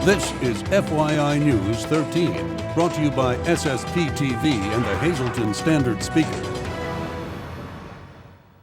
This is FYI News 13, brought to you by SSPTV and the Hazleton Standard Speaker.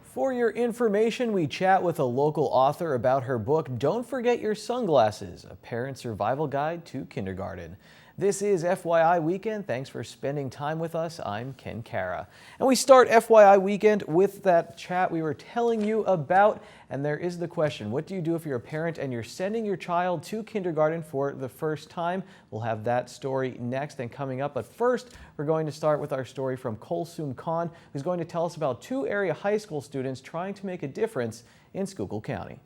For your information, we chat with a local author about her book, Don't Forget Your Sunglasses, a parent survival guide to kindergarten. This is FYI Weekend. Thanks for spending time with us. I'm Ken Cara. And we start FYI Weekend with that chat we were telling you about. And there is the question, what do you do if you're a parent and you're sending your child to kindergarten for the first time? We'll have that story next and coming up. But first, we're going to start with our story from Kulsum Khan, who's going to tell us about two area high school students trying to make a difference in Schuylkill County.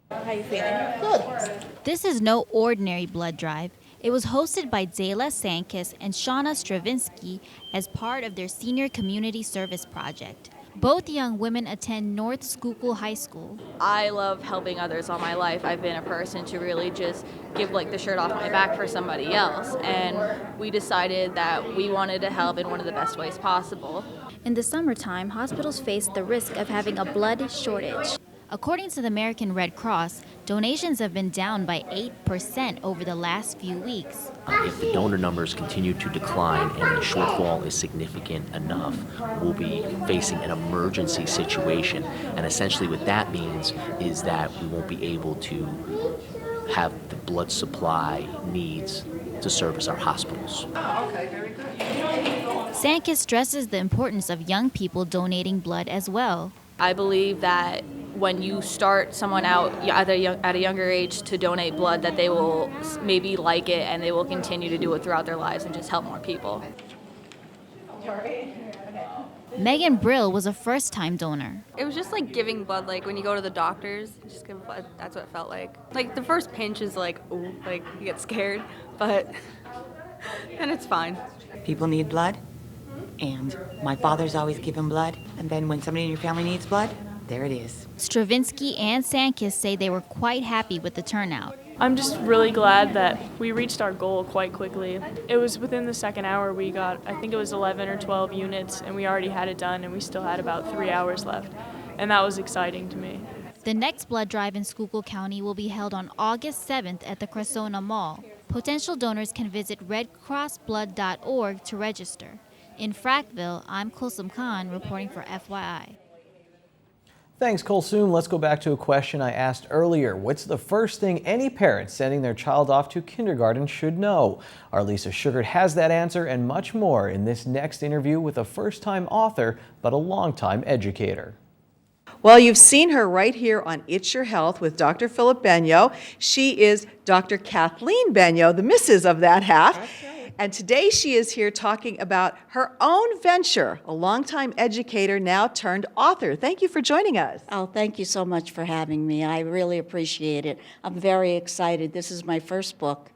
How are you feeling? Good. This is no ordinary blood drive. It was hosted by Zayla Sankis and Shauna Stravinsky as part of their senior community service project. Both young women attend North Schuylkill High School. I love helping others all my life. I've been a person to really just give the shirt off my back for somebody else. And we decided that we wanted to help in one of the best ways possible. In the summertime, hospitals face the risk of having a blood shortage. According to the American Red Cross, donations have been down by 8% over the last few weeks. If the donor numbers continue to decline and the shortfall is significant enough, we'll be facing an emergency situation. And essentially what that means is that we won't be able to have the blood supply needs to service our hospitals. Oh, okay, very good. Sankis stresses the importance of young people donating blood as well. I believe that when you start someone out at a younger age to donate blood, that they will maybe like it and they will continue to do it throughout their lives and just help more people. Megan Brill was a first-time donor. It was just like giving blood, like when you go to the doctors, just give blood. That's what it felt like. Like the first pinch is like, ooh, like you get scared, but and it's fine. People need blood, and my father's always given blood. And then when somebody in your family needs blood, there it is. Stravinsky and Sankis say they were quite happy with the turnout. I'm just really glad that we reached our goal quite quickly. It was within the second hour we got, I think it was 11 or 12 units, and we already had it done, and we still had about 3 hours left. And that was exciting to me. The next blood drive in Schuylkill County will be held on August 7th at the Cressona Mall. Potential donors can visit redcrossblood.org to register. In Frackville, I'm Kulsum Khan reporting for FYI. Thanks, Kulsum. Let's go back to a question I asked earlier. What's the first thing any parent sending their child off to kindergarten should know? Our Lisa Sugart has that answer and much more in this next interview with a first-time author, but a longtime educator. Well, you've seen her right here on It's Your Health with Dr. Philip Benyo. She is Dr. Kathleen Benyo, the missus of that half. That's right. And today she is here talking about her own venture, a longtime educator now turned author. Thank you for joining us. Oh, thank you so much for having me. I really appreciate it. I'm very excited. This is my first book.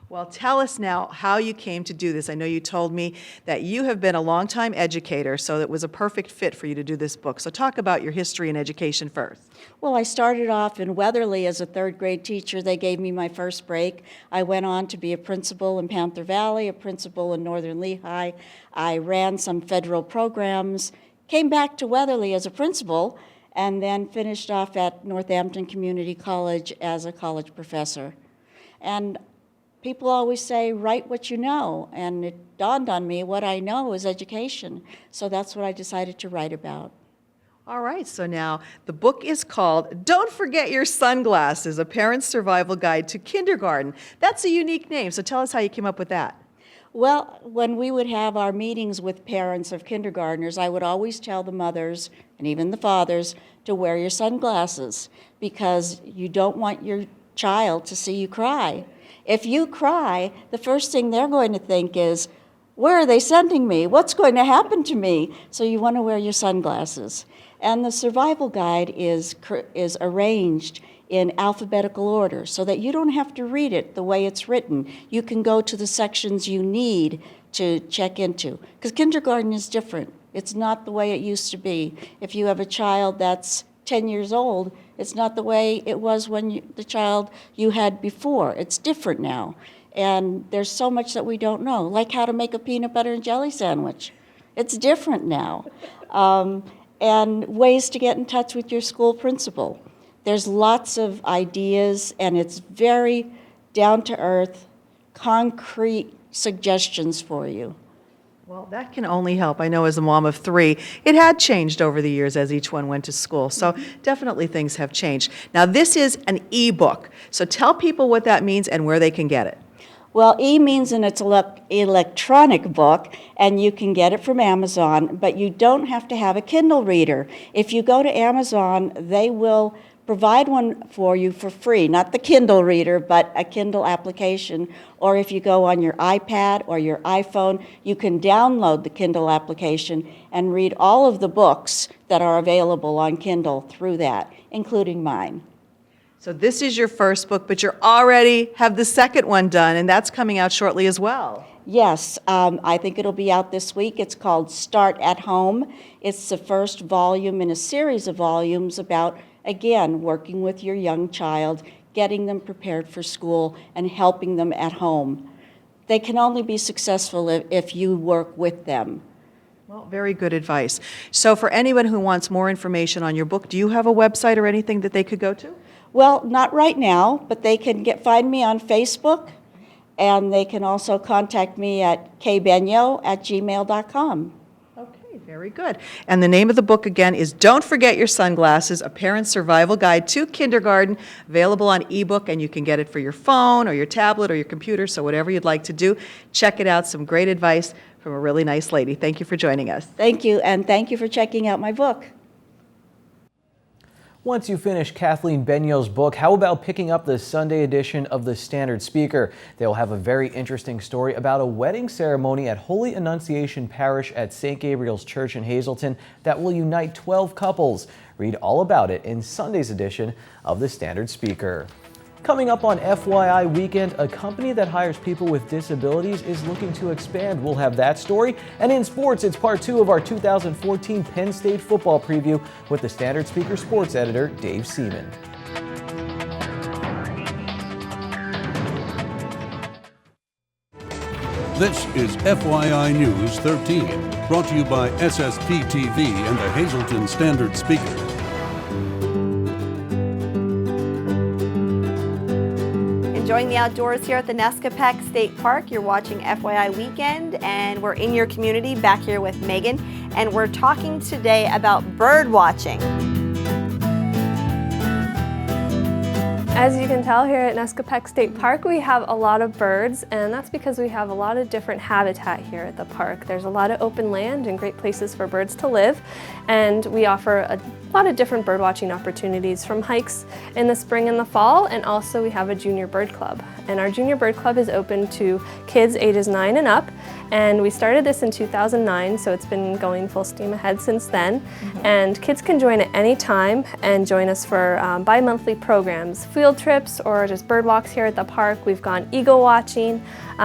Well, tell us now how you came to do this. I know you told me that you have been a longtime educator, so it was a perfect fit for you to do this book. So talk about your history in education first. Well, I started off in Weatherly as a third grade teacher. They gave me my first break. I went on to be a principal in Panther Valley, a principal in Northern Lehigh. I ran some federal programs, came back to Weatherly as a principal, and then finished off at Northampton Community College as a college professor. And people always say, write what you know, and it dawned on me what I know is education. So that's what I decided to write about. All right, so now the book is called Don't Forget Your Sunglasses, a Parent's Survival Guide to Kindergarten. That's a unique name, so tell us how you came up with that. Well, when we would have our meetings with parents of kindergartners, I would always tell the mothers, and even the fathers, to wear your sunglasses, because you don't want your child to see you cry. If you cry, the first thing they're going to think is, where are they sending me? What's going to happen to me? So you want to wear your sunglasses. And the survival guide is arranged in alphabetical order so that you don't have to read it the way it's written. You can go to the sections you need to check into. Because kindergarten is different. It's not the way it used to be. If you have a child that's 10 years old, it's not the way it was when the child you had before. It's different now. And there's so much that we don't know, like how to make a peanut butter and jelly sandwich. It's different now. And ways to get in touch with your school principal. There's lots of ideas, and it's very down-to-earth, concrete suggestions for you. Well, that can only help. I know as a mom of 3, it had changed over the years as each one went to school. So definitely things have changed. Now, this is an e-book. So tell people what that means and where they can get it. Well, means it's electronic book, and you can get it from Amazon, but you don't have to have a Kindle reader. If you go to Amazon, they will provide one for you for free, not the Kindle reader, but a Kindle application. Or if you go on your iPad or your iPhone, you can download the Kindle application and read all of the books that are available on Kindle through that, including mine. So this is your first book, but you already have the second one done, and that's coming out shortly as well. Yes, I think it'll be out this week. It's called Start at Home. It's the first volume in a series of volumes about, again, working with your young child, getting them prepared for school, and helping them at home. They can only be successful if you work with them. Well, very good advice. So for anyone who wants more information on your book, do you have a website or anything that they could go to? Well, not right now, but they can find me on Facebook, and they can also contact me at kbenyo@gmail.com. Okay, very good. And the name of the book again is Don't Forget Your Sunglasses, A Parent's Survival Guide to Kindergarten, available on ebook, and you can get it for your phone or your tablet or your computer, so whatever you'd like to do. Check it out, some great advice from a really nice lady. Thank you for joining us. Thank you, and thank you for checking out my book. Once you finish Kathleen Benyo's book, how about picking up the Sunday edition of the Standard Speaker? They will have a very interesting story about a wedding ceremony at Holy Annunciation Parish at St. Gabriel's Church in Hazleton that will unite 12 couples. Read all about it in Sunday's edition of the Standard Speaker. Coming up on FYI Weekend, a company that hires people with disabilities is looking to expand. We'll have that story. And in sports, it's part 2 of our 2014 Penn State football preview with the Standard Speaker sports editor, Dave Seaman. This is FYI News 13, brought to you by SSPTV and the Hazleton Standard Speaker. Enjoying the outdoors here at the Nescopeck State Park. You're watching FYI Weekend, and we're in your community back here with Megan, and we're talking today about bird watching. As you can tell, here at Nescopeck State Park, we have a lot of birds, and that's because we have a lot of different habitat here at the park. There's a lot of open land and great places for birds to live, and we offer a lot of different bird watching opportunities, from hikes in the spring and the fall, and also we have a junior bird club. And our junior bird club is open to kids ages 9 and up, and we started this in 2009, so it's been going full steam ahead since then. And kids can join at any time and join us for bi-monthly programs, field trips, or just bird walks here at the park. We've gone eagle watching,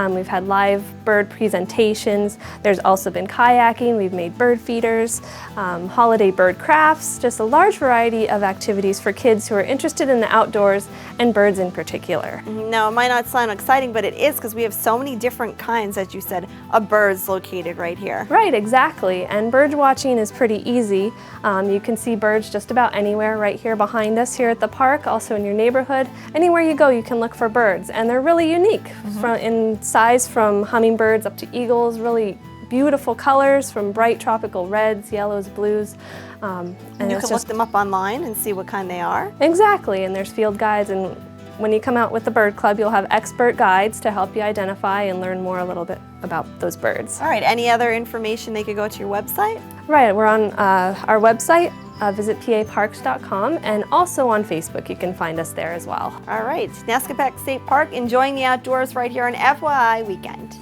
we've had live bird presentations, there's also been kayaking, we've made bird feeders, holiday bird crafts, just a large variety of activities for kids who are interested in the outdoors and birds in particular. Now, it might not sound exciting, but it is, because we have so many different kinds, as you said, of birds located right here. Right, exactly. And bird watching is pretty easy. You can see birds just about anywhere right here behind us here at the park, also in your neighborhood. Anywhere you go, you can look for birds, and they're really unique in size, from hummingbirds up to eagles, really beautiful colors, from bright tropical reds, yellows, blues. And you can look them up online and see what kind they are. Exactly, and there's field guides, and when you come out with the bird club, you'll have expert guides to help you identify and learn more a little bit about those birds. All right, any other information they could go to your website? Right, we're on our website, visit paparks.com, and also on Facebook. You can find us there as well. All right, Nescopeck State Park, enjoying the outdoors right here on FYI Weekend.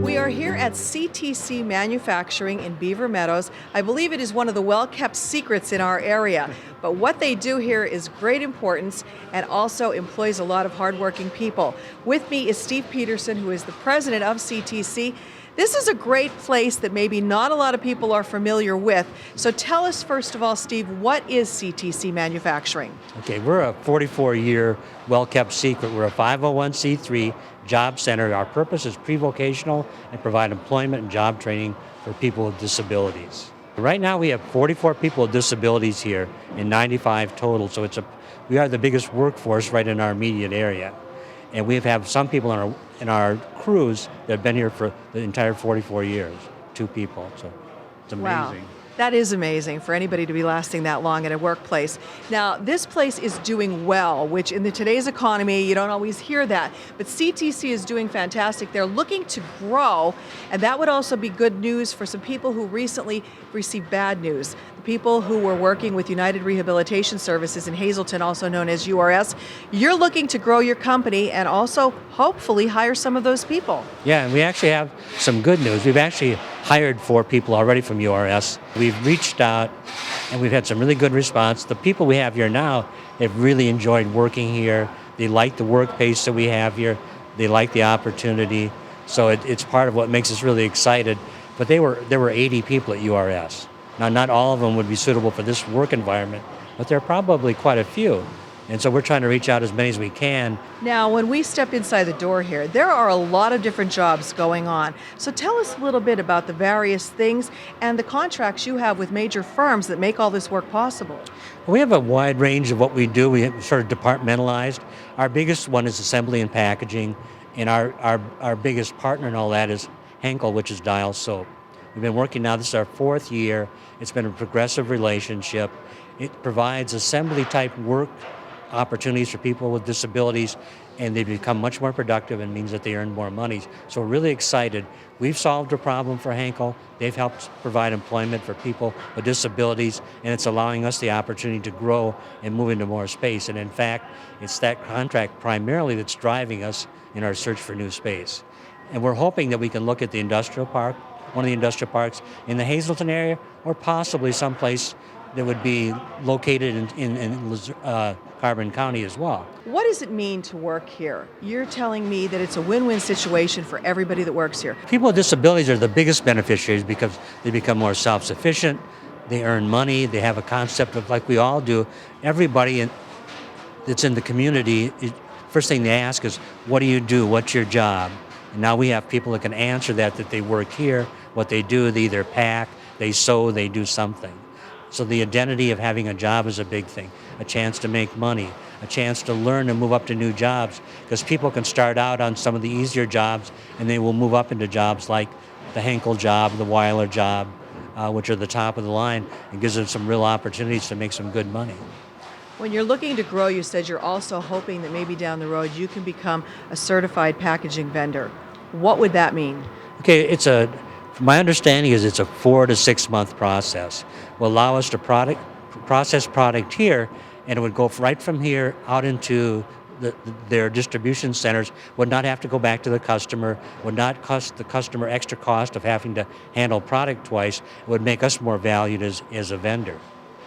We are here at CTC Manufacturing in Beaver Meadows. I believe it is one of the well-kept secrets in our area, but what they do here is great importance and also employs a lot of hardworking people. With me is Steve Peterson, who is the president of CTC. This is a great place that maybe not a lot of people are familiar with. So tell us, first of all, Steve, what is CTC Manufacturing? Okay, we're a 44-year well-kept secret. We're a 501c3 job center. Our purpose is pre-vocational and provide employment and job training for people with disabilities. Right now we have 44 people with disabilities here and 95 total, so it's a we are the biggest workforce right in our immediate area. And we have some people in our crews that have been here for the entire 44 years, 2 people, so it's amazing. Wow. That is amazing for anybody to be lasting that long at a workplace. Now, this place is doing well, which in today's economy, you don't always hear that. But CTC is doing fantastic. They're looking to grow, and that would also be good news for some people who recently received bad news. The people who were working with United Rehabilitation Services in Hazleton, also known as URS. You're looking to grow your company and also hopefully hire some of those people. Yeah, and we actually have some good news. We've actually hired 4 people already from URS. We've reached out and we've had some really good response. The people we have here now have really enjoyed working here. They like the work pace that we have here. They like the opportunity. So it's part of what makes us really excited. But there were 80 people at URS. Now, not all of them would be suitable for this work environment, but there are probably quite a few. And so we're trying to reach out as many as we can. Now, when we step inside the door here, there are a lot of different jobs going on. So tell us a little bit about the various things and the contracts you have with major firms that make all this work possible. We have a wide range of what we do. We sort of departmentalized. Our biggest one is assembly and packaging, and our biggest partner in all that is Henkel, which is Dial Soap. We've been working now, this is our 4th year. It's been a progressive relationship. It provides assembly type work opportunities for people with disabilities, and they become much more productive and means that they earn more money. So we're really excited. We've solved a problem for Henkel. They've helped provide employment for people with disabilities, and it's allowing us the opportunity to grow and move into more space. And in fact, it's that contract primarily that's driving us in our search for new space. And we're hoping that we can look at the industrial park, one of the industrial parks in the Hazleton area, or possibly someplace that would be located in Carbon County as well. What does it mean to work here? You're telling me that it's a win-win situation for everybody that works here. People with disabilities are the biggest beneficiaries because they become more self-sufficient, they earn money, they have a concept of, like we all do, everybody that's in the community, first thing they ask is, what do you do? What's your job? And now we have people that can answer that they work here, what they do, they either pack, they sew, they do something. So the identity of having a job is a big thing, a chance to make money, a chance to learn and move up to new jobs, because people can start out on some of the easier jobs and they will move up into jobs like the Henkel job, the Weiler job, which are the top of the line, and gives them some real opportunities to make some good money. When you're looking to grow, you said you're also hoping that maybe down the road you can become a certified packaging vendor. What would that mean? Okay, my understanding is it's a 4 to 6 month process. Will allow us to process product here, and it would go right from here out into their distribution centers, would not have to go back to the customer, would not cost the customer extra cost of having to handle product twice. It would make us more valued as a vendor.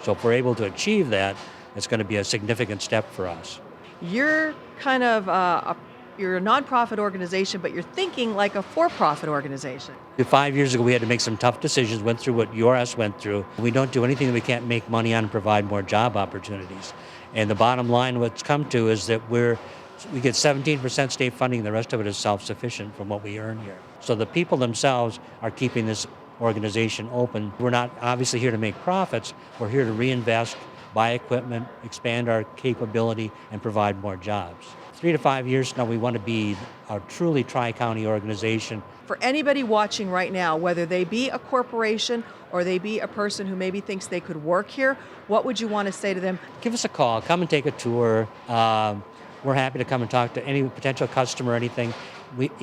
So if we're able to achieve that, it's going to be a significant step for us. You're kind of you're a nonprofit organization, but you're thinking like a for-profit organization. 5 years ago, we had to make some tough decisions, went through what URS went through. We don't do anything that we can't make money on and provide more job opportunities. And the bottom line, what's come to is that we get 17% state funding, the rest of it is self-sufficient from what we earn here. So the people themselves are keeping this organization open. We're not obviously here to make profits, we're here to reinvest, buy equipment, expand our capability, and provide more jobs. 3 to 5 years from now, we want to be a truly tri-county organization. For anybody watching right now, whether they be a corporation or they be a person who maybe thinks they could work here, what would you want to say to them? Give us a call, come and take a tour. We're happy to come and talk to any potential customer or anything.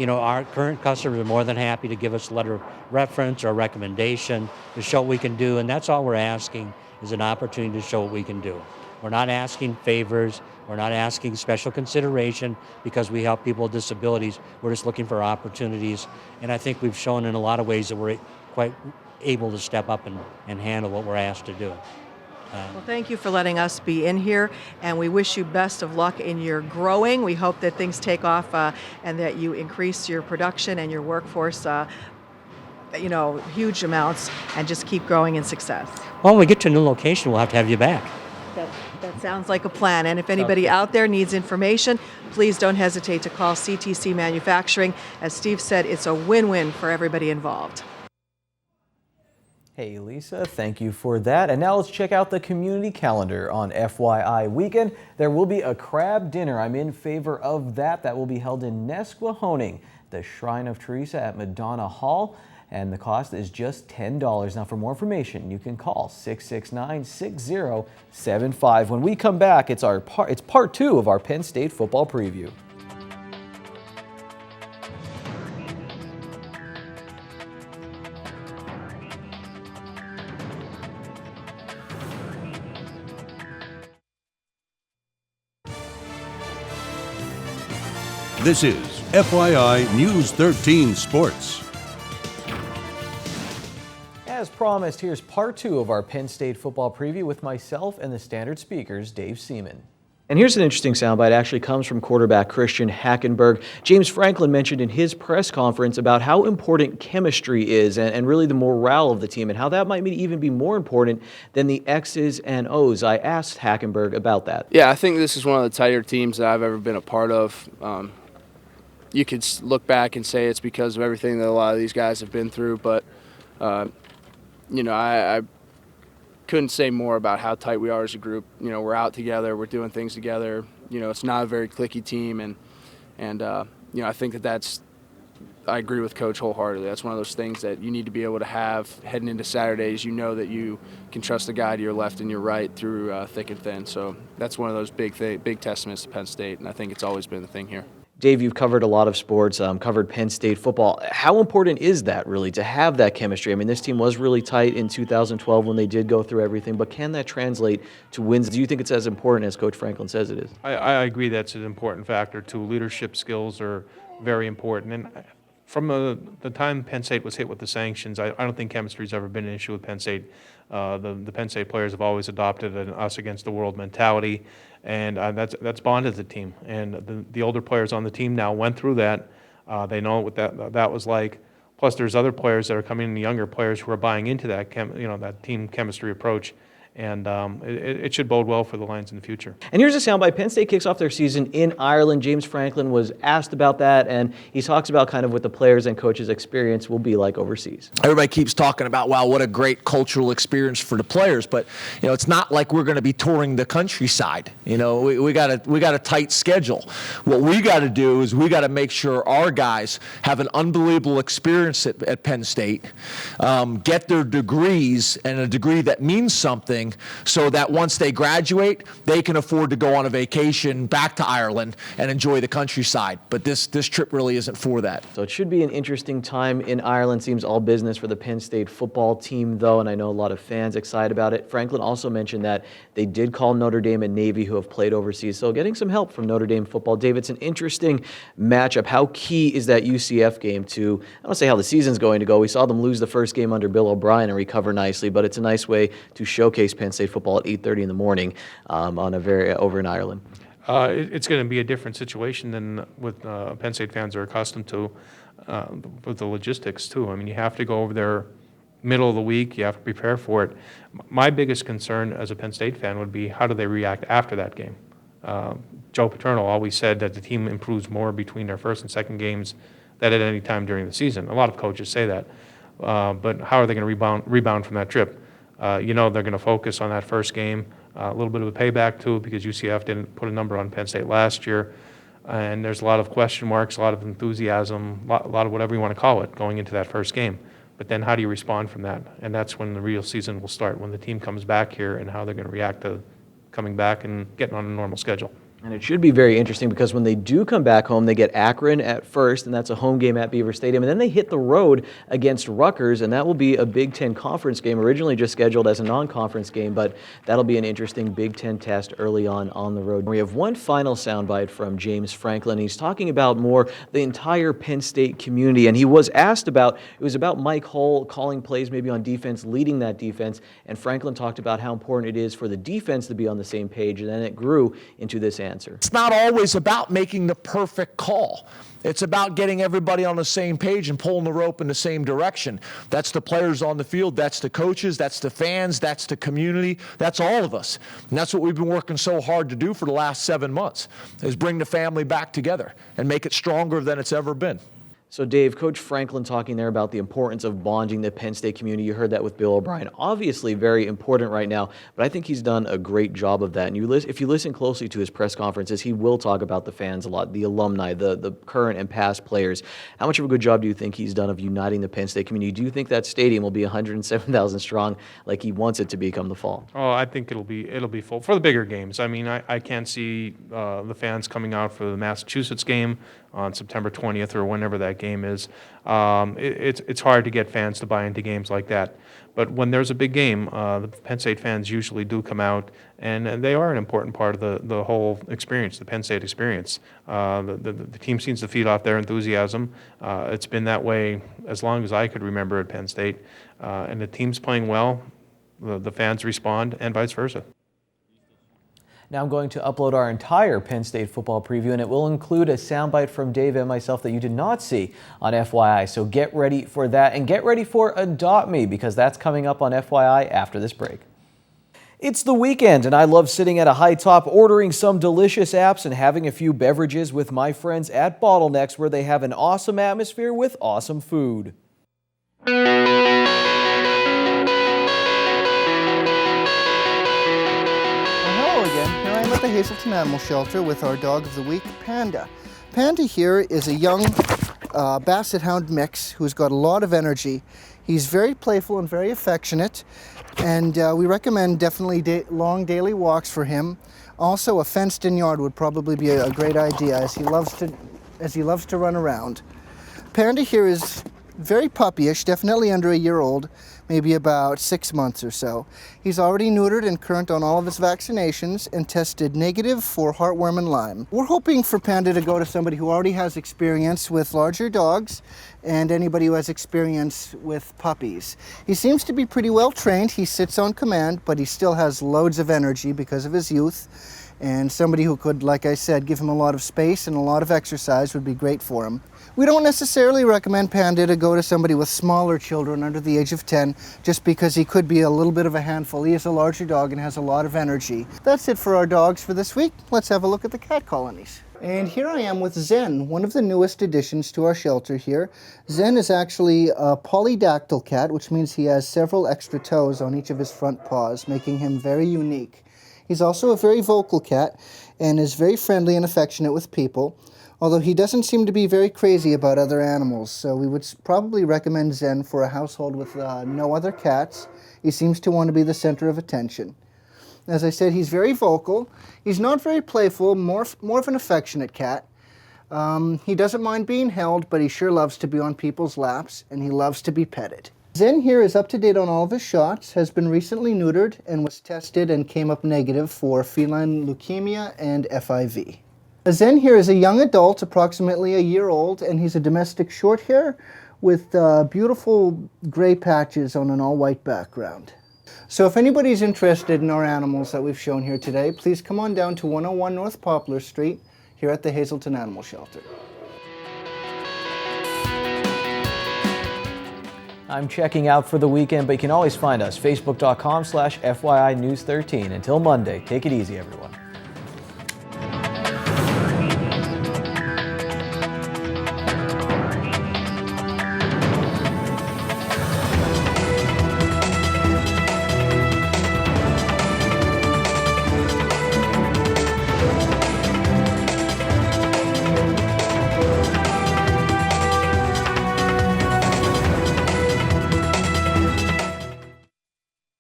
Our current customers are more than happy to give us a letter of reference or a recommendation to show what we can do, and that's all we're asking is an opportunity to show what we can do. We're not asking favors, we're not asking special consideration because we help people with disabilities. We're just looking for opportunities, and I think we've shown in a lot of ways that we're quite able to step up and handle what we're asked to do. Well, thank you for letting us be in here, and we wish you best of luck in your growing. We hope that things take off and that you increase your production and your workforce huge amounts, and just keep growing in success. Well, when we get to a new location, we'll have to have you back. That sounds like a plan. And if anybody out there needs information, please don't hesitate to call CTC Manufacturing. As Steve said, it's a win-win for everybody involved. Hey Lisa, thank you for that. And now let's check out the community calendar on FYI weekend. There will be a crab dinner. I'm in favor of that. That will be held in Nesquehoning, the Shrine of Teresa at Madonna Hall. And the cost is just $10. Now for more information, you can call 669-6075. When we come back, it's part 2 of our Penn State football preview. This is FYI News 13 Sports. As promised, here's part 2 of our Penn State football preview with myself and the Standard Speaker's Dave Seaman. And here's an interesting soundbite. It actually comes from quarterback Christian Hackenberg. James Franklin mentioned in his press conference about how important chemistry is and really the morale of the team and how that might even be more important than the X's and O's. I asked Hackenberg about that. Yeah, I think this is one of the tighter teams that I've ever been a part of. You could look back and say it's because of everything that a lot of these guys have been through, but you know, I couldn't say more about how tight we are as a group. You know, we're out together, we're doing things together. You know, it's not a very cliquey team, and you know, I think I agree with Coach wholeheartedly. That's one of those things that you need to be able to have heading into Saturdays. You know that you can trust the guy to your left and your right through thick and thin. So that's one of those big testaments to Penn State, and I think it's always been the thing here. Dave, you've covered a lot of sports, covered Penn State football. How important is that, really, to have that chemistry? I mean, this team was really tight in 2012 when they did go through everything, but can that translate to wins? Do you think it's as important as Coach Franklin says it is? I agree that's an important factor, too. Leadership skills are very important. And from the time Penn State was hit with the sanctions, I don't think chemistry's ever been an issue with Penn State. The Penn State players have always adopted an us against the world mentality, and that's bonded the team. And the older players on the team now went through that. They know what that was like. Plus, there's other players that are coming in, the younger players who are buying into that that team chemistry approach. And it should bode well for the Lions in the future. And here's a soundbite. Penn State kicks off their season in Ireland. James Franklin was asked about that, and he talks about kind of what the players and coaches' experience will be like overseas. Everybody keeps talking about, wow, what a great cultural experience for the players, but you know, it's not like we're going to be touring the countryside. You know, we got a tight schedule. What we got to do is we got to make sure our guys have an unbelievable experience at Penn State, get their degrees, and a degree that means something, so that once they graduate, they can afford to go on a vacation back to Ireland and enjoy the countryside. But this trip really isn't for that. So it should be an interesting time in Ireland. Seems all business for the Penn State football team, though, and I know a lot of fans excited about it. Franklin also mentioned that they did call Notre Dame and Navy, who have played overseas, so getting some help from Notre Dame football. Dave, it's an interesting matchup. How key is that UCF game to, I don't want to say how the season's going to go. We saw them lose the first game under Bill O'Brien and recover nicely, but it's a nice way to showcase Penn State football at 8:30 in the morning over in Ireland. It's going to be a different situation than what Penn State fans are accustomed to with the logistics, too. I mean, you have to go over there middle of the week. You have to prepare for it. My biggest concern as a Penn State fan would be, how do they react after that game? Joe Paterno always said that the team improves more between their first and second games than at any time during the season. A lot of coaches say that. But how are they going to rebound from that trip? You know, they're going to focus on that first game, a little bit of a payback too, because UCF didn't put a number on Penn State last year, and there's a lot of question marks, a lot of enthusiasm, a lot of whatever you want to call it going into that first game. But then how do you respond from that? And that's when the real season will start, when the team comes back here and how they're going to react to coming back and getting on a normal schedule. And it should be very interesting because when they do come back home, they get Akron at first, and that's a home game at Beaver Stadium. And then they hit the road against Rutgers, and that will be a Big Ten conference game, originally just scheduled as a non-conference game, but that'll be an interesting Big Ten test early on the road. We have one final soundbite from James Franklin. He's talking about more the entire Penn State community, and he was asked about, it was about Mike Hull calling plays maybe on defense, leading that defense, and Franklin talked about how important it is for the defense to be on the same page, and then it grew into this answer. It's not always about making the perfect call. It's about getting everybody on the same page and pulling the rope in the same direction. That's the players on the field, that's the coaches, that's the fans, that's the community, that's all of us. And that's what we've been working so hard to do for the last 7 months, is bring the family back together and make it stronger than it's ever been. So Dave, Coach Franklin talking there about the importance of bonding the Penn State community. You heard that with Bill O'Brien. Obviously very important right now, but I think he's done a great job of that. And if you listen closely to his press conferences, he will talk about the fans a lot, the alumni, the current and past players. How much of a good job do you think he's done of uniting the Penn State community? Do you think that stadium will be 107,000 strong like he wants it to be come the fall? Oh, I think it'll be full for the bigger games. I mean, I can't see the fans coming out for the Massachusetts game on September 20th or whenever that game is. It's hard to get fans to buy into games like that. But when there's a big game, the Penn State fans usually do come out, and they are an important part of the whole experience, the Penn State experience. The team seems to feed off their enthusiasm. It's been that way as long as I could remember at Penn State. And the team's playing well, the fans respond, and vice versa. Now I'm going to upload our entire Penn State football preview, and it will include a soundbite from Dave and myself that you did not see on FYI. So get ready for that, and get ready for Adopt Me, because that's coming up on FYI after this break. It's the weekend, and I love sitting at a high top, ordering some delicious apps and having a few beverages with my friends at Bottlenecks, where they have an awesome atmosphere with awesome food. Here I am at the Hazelton Animal Shelter with our dog of the week, Panda. Panda here is a young Basset Hound mix who's got a lot of energy. He's very playful and very affectionate, and we recommend definitely long daily walks for him. Also, a fenced-in yard would probably be a great idea, as he loves to run around. Panda here is very puppyish, definitely under a year old, maybe about 6 months or so. He's already neutered and current on all of his vaccinations and tested negative for heartworm and Lyme. We're hoping for Panda to go to somebody who already has experience with larger dogs and anybody who has experience with puppies. He seems to be pretty well trained. He sits on command, but he still has loads of energy because of his youth. And somebody who could, like I said, give him a lot of space and a lot of exercise would be great for him. We don't necessarily recommend Panda to go to somebody with smaller children under the age of 10, just because he could be a little bit of a handful. He is a larger dog and has a lot of energy. That's it for our dogs for this week. Let's have a look at the cat colonies. And here I am with Zen, one of the newest additions to our shelter here. Zen is actually a polydactyl cat, which means he has several extra toes on each of his front paws, making him very unique. He's also a very vocal cat and is very friendly and affectionate with people, although he doesn't seem to be very crazy about other animals, so we would probably recommend Zen for a household with no other cats. He seems to want to be the center of attention. As I said, he's very vocal. He's not very playful, more of an affectionate cat. He doesn't mind being held, but he sure loves to be on people's laps, and he loves to be petted. Zen here is up to date on all of his shots, has been recently neutered, and was tested and came up negative for feline leukemia and FIV. Zen here is a young adult, approximately a year old, and he's a domestic short hair with beautiful gray patches on an all-white background. So if anybody's interested in our animals that we've shown here today, please come on down to 101 North Poplar Street here at the Hazelton Animal Shelter. I'm checking out for the weekend, but you can always find us, facebook.com/FYI News 13. Until Monday, take it easy, everyone.